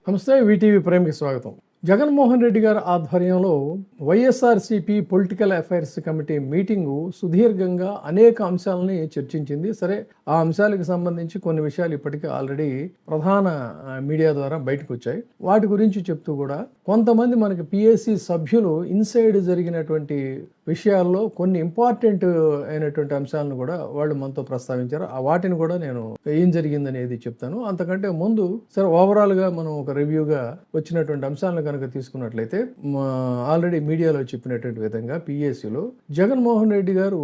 నమస్తే. వీటీవీ ప్రేమకి స్వాగతం. జగన్మోహన్ రెడ్డి గారి ఆధ్వర్యంలో YSRCP political affairs committee meeting సుదీర్ఘంగా అనేక అంశాలని చర్చించింది. సరే, ఆ అంశాలకు సంబంధించి కొన్ని విషయాలు ఇప్పటికీ ఆల్రెడీ ప్రధాన మీడియా ద్వారా బయటకు వచ్చాయి. వాటి గురించి చెప్తూ కూడా కొంతమంది మనకి పిఎస్సి సభ్యులు ఇన్సైడ్ జరిగినటువంటి విషయాల్లో కొన్ని ఇంపార్టెంట్ అయినటువంటి అంశాలను కూడా వాళ్ళు మనతో ప్రస్తావించారు. ఆ వాటిని కూడా నేను ఏం జరిగిందనేది చెప్తాను. అంతకంటే ముందు సరే, ఓవరాల్గా మనం ఒక రివ్యూగా వచ్చినటువంటి అంశాలను కనుక తీసుకున్నట్లయితే, ఆల్రెడీ మీడియాలో చెప్పినటువంటి విధంగా పిఎస్సిలో జగన్మోహన్ రెడ్డి గారు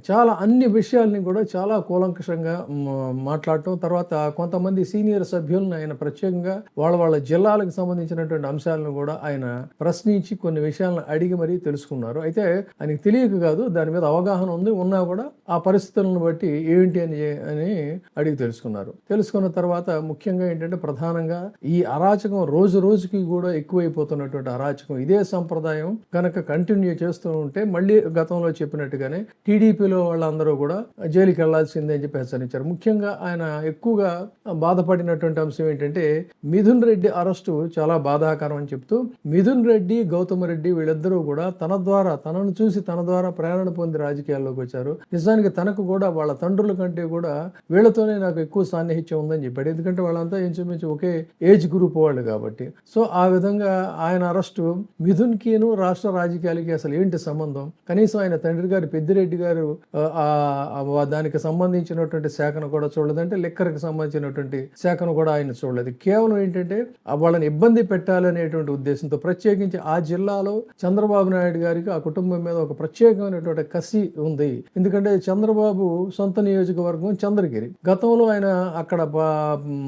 చాలా అన్ని విషయాల్ని కూడా చాలా కూలంకషంగా మాట్లాడటం, తర్వాత కొంతమంది సీనియర్ సభ్యులను ఆయన ప్రత్యేకంగా వాళ్ళ జిల్లాలకు సంబంధించినటువంటి అంశాలను కూడా ఆయన ప్రశ్నించి కొన్ని విషయాలను అడిగి మరీ తెలుసుకున్నారు. అయితే ఆయనకి తెలియక కాదు, దాని మీద అవగాహన ఉన్నా కూడా ఆ పరిస్థితులను బట్టి ఏంటి అని అడిగి తెలుసుకున్నారు. తెలుసుకున్న తర్వాత ముఖ్యంగా ఏంటంటే, ప్రధానంగా ఈ అరాచకం రోజు రోజుకి కూడా ఎక్కువైపోతున్నటువంటి అరాచకం, ఇదే సంప్రదాయం కనుక కంటిన్యూ చేస్తూ ఉంటే మళ్ళీ గతంలో చెప్పినట్టుగానే టీడీపీలో వాళ్ళందరూ కూడా జైలుకి వెళ్లాల్సిందే అని చెప్పి హెచ్చరించారు. ముఖ్యంగా ఆయన ఎక్కువగా బాధపడినటువంటి అంశం ఏంటంటే, మిథున్ రెడ్డి అరెస్టు చాలా బాధాకరం అని చెప్తూ, మిథున్ రెడ్డి, గౌతమ్ రెడ్డి వీళ్ళిద్దరూ కూడా తనను చూసి తన ద్వారా ప్రేరణ పొంది రాజకీయాల్లోకి వచ్చారు. నిజానికి తనకు కూడా వాళ్ళ తండ్రుల కంటే కూడా వీళ్ళతోనే నాకు ఎక్కువ సాన్నిహిత్యం ఉందని చెప్పాడు. ఎందుకంటే వాళ్ళంతా ఇంచుమించు ఒకే ఏజ్ గ్రూప్ వాళ్ళు కాబట్టి. సో ఆ విధంగా ఆయన అరెస్టు మిథున్కిను రాష్ట్ర రాజకీయాలకి అసలు ఏంటి సంబంధం? కనీసం ఆయన తండ్రి గారు పెద్దిరెడ్డి గారు దానికి సంబంధించినటువంటి శాఖను కూడా చూడలేదంటే, లిక్కర్కి సంబంధించినటువంటి శాఖను కూడా ఆయన చూడలేదు. కేవలం ఏంటంటే వాళ్ళని ఇబ్బంది పెట్టాలనేటువంటి ఉద్దేశంతో, ప్రత్యేకించి ఆ జిల్లాలో చంద్రబాబు నాయుడు గారికి ఆ కుటుంబం మీద ఒక ప్రత్యేకమైనటువంటి కసి ఉంది. ఎందుకంటే చంద్రబాబు సొంత నియోజకవర్గం చంద్రగిరి. గతంలో ఆయన అక్కడ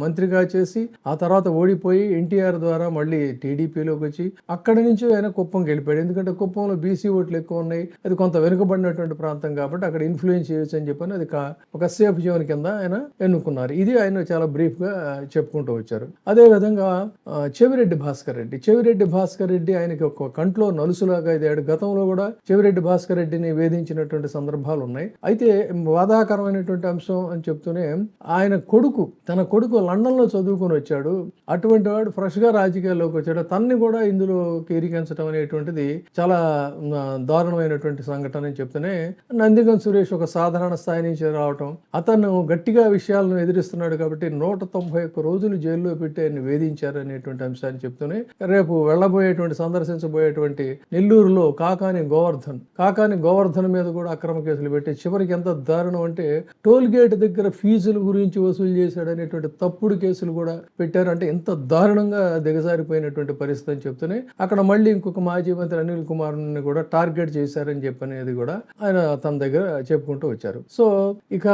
మంత్రిగా చేసి ఆ తర్వాత ఓడిపోయి ఎన్టీఆర్ ద్వారా మళ్ళీ టీడీపీలోకి వచ్చి అక్కడి నుంచి ఆయన కుప్పంకి వెళ్ళిపోయాడు. ఎందుకంటే కుప్పంలో బీసీ ఓట్లు ఎక్కువ ఉన్నాయి, అది కొంత వెనుకబడినటువంటి ప్రాంతం కాబట్టి అక్కడ ఇన్ఫ్లుయెన్స్ చేయొచ్చు అని చెప్పని అది ఒక సేఫ్ జోన్ కింద ఆయన ఎన్నుకున్నారు. ఇది ఆయన చాలా బ్రీఫ్ గా చెప్పుకుంటూ వచ్చారు. అదే విధంగా చెవిరెడ్డి భాస్కర్ రెడ్డి ఆయనకి ఒక కంట్లో నలుసులాగా ఇదాడు. గతంలో కూడా చెవిరెడ్డి భాస్కర్ రెడ్డిని వేధించినటువంటి సందర్భాలు ఉన్నాయి. అయితే బాధాకరమైనటువంటి అంశం అని చెప్తూనే, తన కొడుకు లండన్ లో చదువుకుని వచ్చాడు. అటువంటి వాడు ఫ్రెష్ గా రాజకీయాల్లోకి వచ్చాడు. తన్ని కూడా ఇందులోకి ఇరికించడం అనేటువంటిది చాలా దారుణమైనటువంటి సంఘటన అని చెప్తూనే, నందిగం సురేష్ ఒక సాధారణ స్థాయి నుంచి రావటం, అతను గట్టిగా విషయాలను ఎదిరిస్తున్నాడు కాబట్టి 191 రోజులు జైల్లో పెట్టి ఆయన వేధించారు అనేటువంటి అంశాన్ని చెప్తూనే, రేపు సందర్శించబోయేటువంటి నెల్లూరులో కాకాని గోవర్ధన్ మీద కూడా అక్రమ కేసులు పెట్టి చివరికి ఎంత దారుణం అంటే, టోల్ గేట్ దగ్గర ఫీజుల గురించి వసూలు చేశాడు అనేటువంటి తప్పుడు కేసులు కూడా పెట్టారు. అంటే ఎంత దారుణంగా దిగజారిపోయినటువంటి పరిస్థితి అని చెప్తూనే, అక్కడ మళ్ళీ ఇంకొక మాజీ మంత్రి అనిల్ కుమార్ ని కూడా టార్గెట్ చేశారని చెప్పనేది కూడా ఆయన తన దగ్గర చెప్పుకుంటూ వచ్చారు. సో ఇక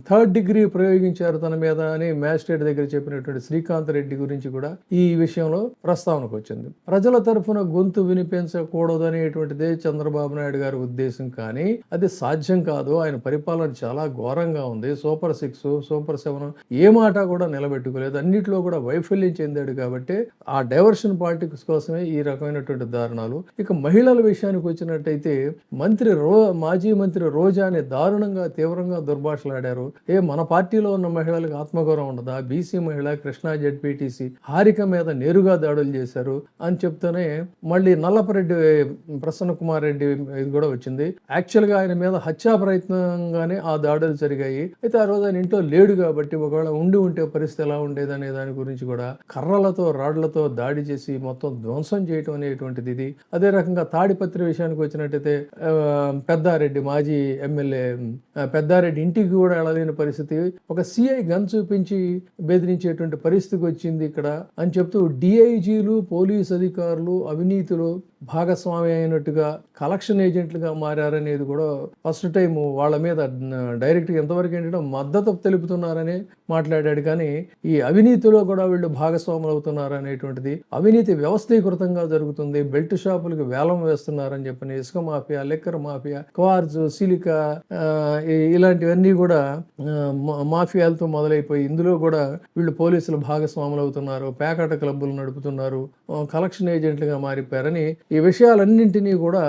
3rd డిగ్రీ ప్రయోగించారు తన మీద అని మ్యాజిస్ట్రేట్ దగ్గర చెప్పినటువంటి శ్రీకాంత్ రెడ్డి గురించి కూడా ఈ విషయంలో ప్రస్తావనకు వచ్చింది. ప్రజల తరఫున గొంతు వినిపించకూడదు అనేటువంటిదే చంద్రబాబు నాయుడు గారి ఉద్దేశం, కానీ అది సాధ్యం కాదు. ఆయన పరిపాలన చాలా ఘోరంగా ఉంది. సూపర్ 6, సూపర్ 7 ఏ మాట కూడా నిలబెట్టుకోలేదు. అన్నిట్లో కూడా వైఫల్యం చెందాడు కాబట్టి ఆ డైవర్షన్ పాలిటిక్స్ కోసమే ఈ రకమైనటువంటి దారుణాలు. ఇక మహిళల విషయానికి వచ్చినట్టయితే, మాజీ మంత్రి రోజాని దారుణంగా తీవ్రంగా దుర్భాషలాడారు. మన పార్టీలో ఉన్న మహిళలకు ఆత్మగౌరవం ఉండదా? బీసీ మహిళ కృష్ణా జెడ్పీటీసీ హారిక మీద నేరుగా దాడులు చేశారు అని చెప్తూనే, మళ్ళీ నల్లపరెడ్డి ప్రసన్న కుమార్ రెడ్డి ఇది కూడా వచ్చింది. యాక్చువల్ గా ఆయన మీద హత్యా ప్రయత్నంగానే ఆ దాడులు జరిగాయి. అయితే ఆ రోజు ఆయన ఇంట్లో లేడు కాబట్టి, ఒకవేళ ఉంటే పరిస్థితి ఎలా ఉండేది అనే దాని గురించి కూడా కర్రలతో రాడ్లతో దాడి చేసి మొత్తం ధ్వంసం చేయటం అనేటువంటిది ఇది. అదే రకంగా తాడిపత్రి విషయానికి వచ్చినట్టయితే, పెద్దారెడ్డి మాజీ ఎమ్మెల్యే పెద్దారెడ్డి ఇంటికి కూడా వెళ్ళలేని పరిస్థితి, ఒక సిఐ గన్ చూపించి బెదిరించేటువంటి పరిస్థితికి వచ్చింది ఇక్కడ అని చెప్తూ, డిఐజీలు పోలీస్ అధికారులు అవినీతిలో భాగస్వామి అయినట్టుగా కలెక్షన్ ఏజెంట్లుగా మారారనేది కూడా ఫస్ట్ టైం వాళ్ళ మీద డైరెక్ట్గా ఎంతవరకు ఏంటంటే మద్దతు తెలుపుతున్నారని మాట్లాడాడు. కానీ ఈ అవినీతిలో కూడా వీళ్ళు భాగస్వాములు అవుతున్నారు అనేటువంటిది, అవినీతి వ్యవస్థీకృతంగా జరుగుతుంది, బెల్ట్ షాపులకు వేలం వేస్తున్నారని చెప్పని, ఇసుక mafia, liquor mafia, quartz, silica ఇలాంటివన్నీ కూడా మాఫియాలతో మొదలైపోయి ఇందులో కూడా వీళ్ళు పోలీసులు భాగస్వాములు అవుతున్నారు, పేకాట క్లబ్బులు నడుపుతున్నారు, కలెక్షన్ ఏజెంట్లుగా మారిపోయారని ఈ విషయాలన్నింటినీ కూడా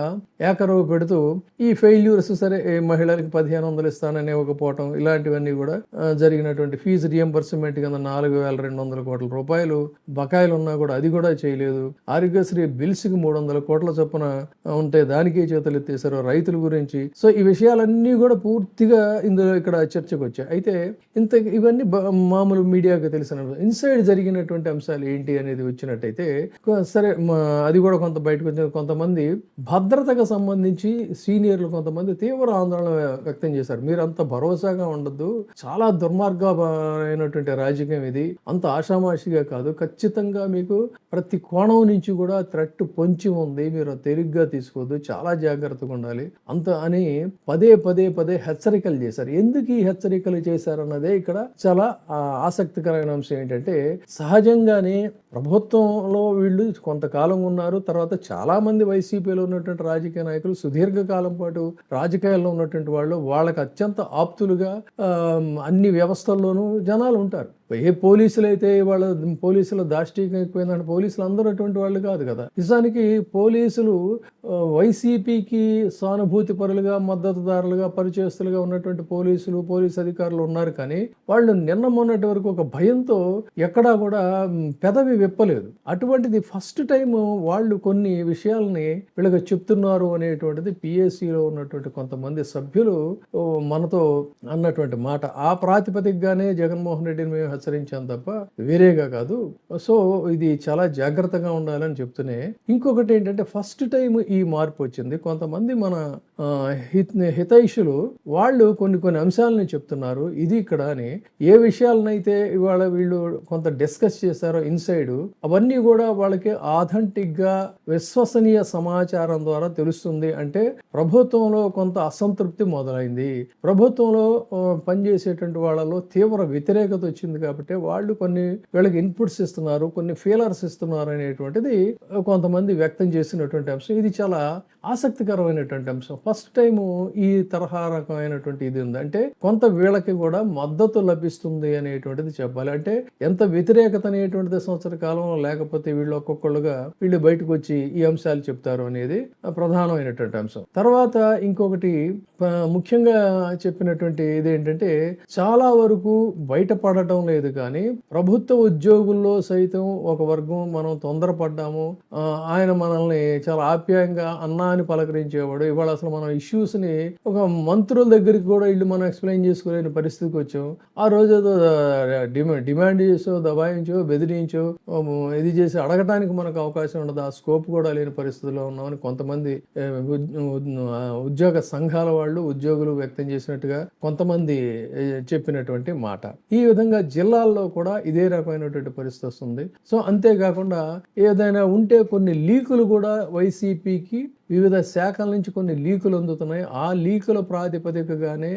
ఏకరవు పెడుతూ ఈ ఫెయిల్యూర్స్ సరే మహిళలకు 1500 ఇస్తానని ఇవ్వకపోవటం ఇలాంటివన్నీ కూడా జరిగినటువంటి ఫీజు రియంబర్స్మెంట్ కింద 4200 కోట్ల రూపాయలు బకాయిలు ఉన్నా కూడా అది కూడా చేయలేదు. ఆరోగ్యశ్రీ బిల్స్ కి 300 కోట్ల చొప్పున ఉంటే దానికి చేతులు ఎత్తేసారు రైతుల గురించి. సో ఈ విషయాలన్నీ కూడా పూర్తిగా ఇందులో ఇక్కడ చర్చకు వచ్చాయి. అయితే ఇవన్నీ మామూలు మీడియాకి తెలిసిన ఇన్సైడ్ జరిగినటువంటి అంశాలు ఏంటి అనేది వచ్చినట్టయితే సరే అది కూడా కొంత బయటకు వచ్చిన కొంతమంది భద్రతకు సంబంధించి సీనియర్లు కొంతమంది తీవ్ర ఆందోళన వ్యక్తం చేశారు. మీరు అంత భరోసాగా ఉండద్దు, చాలా దుర్మార్గమైనటువంటి రాజకీయం ఇది, అంత ఆషామాషిగా కాదు, ఖచ్చితంగా మీకు ప్రతి కోణం నుంచి కూడా థ్రెట్ పొంచి ఉంది, మీరు తేలిగ్గా తీసుకోవద్దు, చాలా జాగ్రత్తగా ఉండాలి అంత అని పదే పదే పదే హెచ్చరికలు చేశారు. ఎందుకు ఈ హెచ్చరికలు చేశారన్నదే ఇక్కడ చాలా ఆసక్తికరమైన అంశం. ఏంటంటే సహజంగానే ప్రభుత్వంలో వీళ్ళు కొంతకాలం ఉన్నారు, తర్వాత చాలా మంది వైసీపీలో ఉన్నటువంటి రాజకీయ నాయకులు సుదీర్ఘకాలం పాటు రాజకీయాల్లో ఉన్నటువంటి వాళ్ళు, వాళ్ళకి అత్యంత ఆప్తులుగా అన్ని వ్యవస్థల్లోనూ జనాలు ఉంటారు. ఏ పోలీసులు అయితే వాళ్ళ పోలీసుల దాష్టీకం ఎక్కువైందంటే పోలీసులు అందరూ అటువంటి వాళ్ళు కాదు కదా. నిజానికి పోలీసులు వైసీపీకి సానుభూతి పరులుగా మద్దతుదారులుగా పరిచయస్తులుగా ఉన్నటువంటి పోలీసు అధికారులు ఉన్నారు. కానీ వాళ్ళు నిన్న మొన్నటి వరకు ఒక భయంతో ఎక్కడా కూడా పెదవి విప్పలేదు. అటువంటిది ఫస్ట్ టైం వాళ్ళు కొన్ని విషయాలని వీళ్ళకి చెప్తున్నారు అనేటువంటిది పిఎస్సిలో ఉన్నటువంటి కొంతమంది సభ్యులు మనతో అన్నటువంటి మాట. ఆ ప్రాతిపదికగానే జగన్మోహన్ రెడ్డిని మేము హెచ్చరించాం తప్ప వేరేగా కాదు. సో ఇది చాలా జాగ్రత్తగా ఉండాలని చెప్తూనే ఇంకొకటి ఏంటంటే ఫస్ట్ టైం ఈ మార్పు వచ్చింది. కొంతమంది మన హితైషులు వాళ్ళు కొన్ని అంశాలని చెప్తున్నారు ఇది ఇక్కడ అని. ఏ విషయాలనైతే ఇవాళ వీళ్ళు కొంత డిస్కస్ చేశారో ఇన్సైడ్ అవన్నీ కూడా వాళ్ళకి ఆథెంటిక్ గా విశ్వసనీయ సమాచారం ద్వారా తెలుస్తుంది. అంటే ప్రభుత్వంలో కొంత అసంతృప్తి మొదలైంది, ప్రభుత్వంలో పనిచేసేటువంటి వాళ్ళలో తీవ్ర వ్యతిరేకత వచ్చింది కాబట్టి వాళ్ళు వీళ్ళకి ఇన్పుట్స్ ఇస్తున్నారు, కొన్ని ఫీలర్స్ ఇస్తున్నారు అనేటువంటిది కొంతమంది వ్యక్తం చేసినటువంటి అంశం. ఇది చాలా ఆసక్తికరమైనటువంటి అంశం. ఫస్ట్ టైం ఈ తరహా రకమైనటువంటి ఇది ఉంది. అంటే కొంత వీళ్ళకి కూడా మద్దతు లభిస్తుంది అనేటువంటిది చెప్పాలి. అంటే ఎంత వ్యతిరేకత అనేటువంటిది సంవత్సర కాలంలో లేకపోతే వీళ్ళు ఒక్కొక్కళ్ళుగా వీళ్ళు బయటకు వచ్చి ఈ అంశాలు చెప్తారు అనేది ప్రధానమైనటువంటి అంశం. తర్వాత ఇంకొకటి ముఖ్యంగా చెప్పినటువంటి ఇదేంటంటే చాలా వరకు బయటపడటం లేదు కానీ ప్రభుత్వ ఉద్యోగుల్లో సైతం ఒక వర్గం మనం తొందరపడ్డాము, ఆయన మనల్ని చాలా ఆప్యాయంగా అన్నా అని పలకరించేవాడు, ఇవాళ అసలు మనం ఇష్యూస్ ని ఒక మంత్రుల దగ్గరికి కూడా ఇల్లు మనం ఎక్స్ప్లెయిన్ చేసుకోలేని పరిస్థితికి వచ్చాం. ఆ రోజు ఏదో డిమాండ్ చేసో దబాయించో బెదిరించో ఇది చేసి అడగటానికి మనకు అవకాశం ఉండదు, ఆ స్కోప్ కూడా లేని పరిస్థితిలో ఉన్నామని కొంతమంది ఉద్యోగ సంఘాల వాళ్ళు ఉద్యోగులు వ్యక్తం చేసినట్టుగా కొంతమంది చెప్పినటువంటి మాట. ఈ విధంగా జిల్లాల్లో కూడా ఇదే రకమైనటువంటి పరిస్థితి వస్తుంది. సో అంతేకాకుండా ఏదైనా ఉంటే కొన్ని లీకులు కూడా వైసీపీకి వివిధ శాఖల నుంచి కొన్ని లీకులు అందుతున్నాయి. ఆ లీకుల ప్రాతిపదికగానే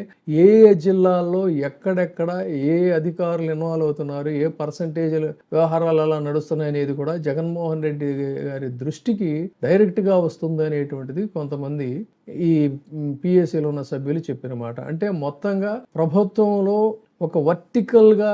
ఏ జిల్లాల్లో ఎక్కడెక్కడ ఏ అధికారులు ఇన్వాల్వ్ అవుతున్నారు, ఏ పర్సంటేజ్లు వ్యవహారాలు అలా నడుస్తున్నాయి అనేది కూడా జగన్మోహన్ రెడ్డి గారి దృష్టికి డైరెక్ట్ గా వస్తుంది అనేటువంటిది కొంతమంది ఈ పిఎస్సిలో ఉన్న సభ్యులు చెప్పిన మాట. అంటే మొత్తంగా ప్రభుత్వంలో ఒక వర్టికల్గా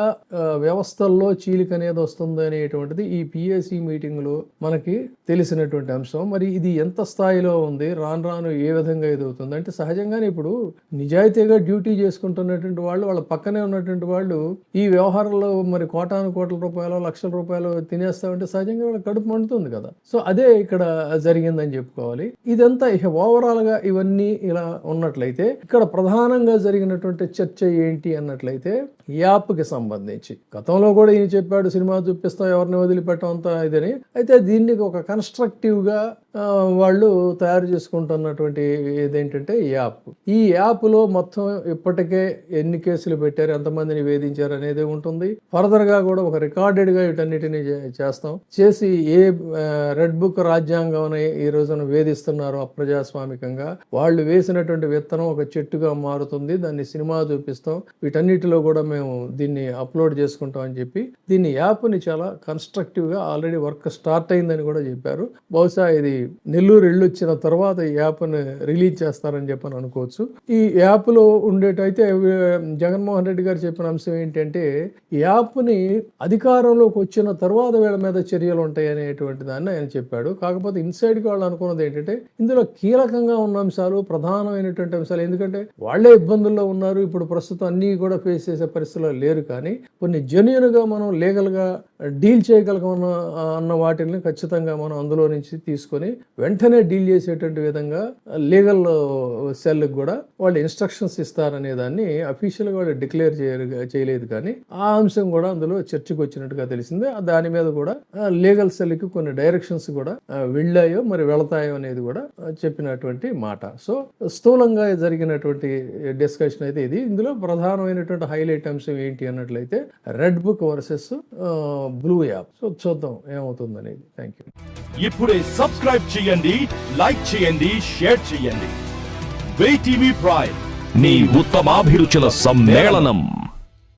వ్యవస్థల్లో చీలిక అనేది వస్తుంది అనేటువంటిది ఈ పిఎస్సి మీటింగ్లో మనకి తెలిసినటువంటి అంశం. మరి ఇది ఎంత స్థాయిలో ఉంది, రాను రాను ఏ విధంగా ఎదుగుతుంది అంటే సహజంగానే ఇప్పుడు నిజాయితీగా డ్యూటీ చేసుకుంటున్నటువంటి వాళ్ళు, వాళ్ళ పక్కనే ఉన్నటువంటి వాళ్ళు ఈ వ్యవహారంలో మరి కోట్ల రూపాయలు లక్షల రూపాయలు తినేస్తామంటే సహజంగా వాళ్ళకి కడుపు మండుతుంది కదా. సో అదే ఇక్కడ జరిగిందని చెప్పుకోవాలి. ఇదంతా ఓవరాల్ గా ఇవన్నీ ఇలా ఉన్నట్లయితే ఇక్కడ ప్రధానంగా జరిగినటువంటి చర్చ ఏంటి అన్నట్లయితే యాప్కి సంబంధించి గతంలో కూడా ఈయన చెప్పాడు సినిమా చూపిస్తాం ఎవరిని వదిలిపెట్టమంతా ఇదని. అయితే దీన్ని ఒక కన్స్ట్రక్టివ్ గా వాళ్ళు తయారు చేసుకుంటున్నటువంటి ఏదేంటంటే యాప్. ఈ యాప్లో మొత్తం ఇప్పటికే ఎన్ని కేసులు పెట్టారు, ఎంతమందిని వేధించారు అనేది ఉంటుంది. ఫర్దర్ గా కూడా ఒక రికార్డెడ్ గా వీటన్నిటిని చేస్తాం చేసి ఏ రెడ్ బుక్ రాజ్యాంగం ఈ రోజున వేధిస్తున్నారో అప్రజాస్వామికంగా వాళ్ళు వేసినటువంటి విత్తనం ఒక చెట్టుగా మారుతుంది, దాన్ని సినిమా చూపిస్తాం, వీటన్నిటిలో కూడా మేము దీన్ని అప్లోడ్ చేసుకుంటాం అని చెప్పి దీన్ని యాప్ని చాలా కన్స్ట్రక్టివ్ గా ఆల్రెడీ వర్క్ స్టార్ట్ అయిందని కూడా చెప్పారు. బహుశా ఇది నెల్లూరు వెళ్ళొచ్చిన తర్వాత ఈ యాప్ని రిలీజ్ చేస్తారని చెప్పని అనుకోవచ్చు. ఈ యాప్లో ఉండేటైతే జగన్మోహన్ రెడ్డి గారు చెప్పిన అంశం ఏంటంటే ఈ యాప్ని అధికారంలోకి వచ్చిన తర్వాత వీళ్ళ మీద చర్యలు ఉంటాయి అనేటువంటి దాన్ని ఆయన చెప్పాడు. కాకపోతే ఇన్సైడ్కి వాళ్ళు అనుకున్నది ఏంటంటే ఇందులో కీలకంగా ఉన్న అంశాలు, ప్రధానమైనటువంటి అంశాలు, ఎందుకంటే వాళ్ళే ఇబ్బందుల్లో ఉన్నారు, ఇప్పుడు ప్రస్తుతం అన్నీ కూడా ఫేస్ చేసే పరిస్థితుల్లో లేరు, కానీ కొన్ని జెన్యూన్గా మనం లీగల్గా డీల్ చేయగలగం అన్న వాటిని ఖచ్చితంగా మనం అందులో నుంచి తీసుకొని వెంటనే డీల్ చేసేటువంటి విధంగా లీగల్ సెల్కి కూడా వాళ్ళు ఇన్స్ట్రక్షన్స్ ఇస్తారనే దాన్ని అఫీషియల్గా వాళ్ళు డిక్లేర్ చేయలేదు, కానీ ఆ అంశం కూడా అందులో చర్చకు వచ్చినట్టుగా తెలిసిందే. దాని మీద కూడా లీగల్ సెల్కి కొన్ని డైరెక్షన్స్ కూడా వెళ్ళాయో మరి వెళతాయో అనేది కూడా చెప్పినటువంటి మాట. సో స్థూలంగా జరిగినటువంటి డిస్కషన్ అయితే ఇది. ఇందులో ప్రధానమైనటువంటి హైలైట్ అంశం ఏంటి అన్నట్లయితే red book versus blue app. So చూద్దాం ఏమవుతుంది అనేది. Thank you. ఇప్పుడే సబ్స్క్రైబ్ చేయండి, లైక్ చేయండి, షేర్ చేయండి. వే టీవీ ప్రైమ్, మీ ఉత్తమాభిరుచుల సమ్మేళనం.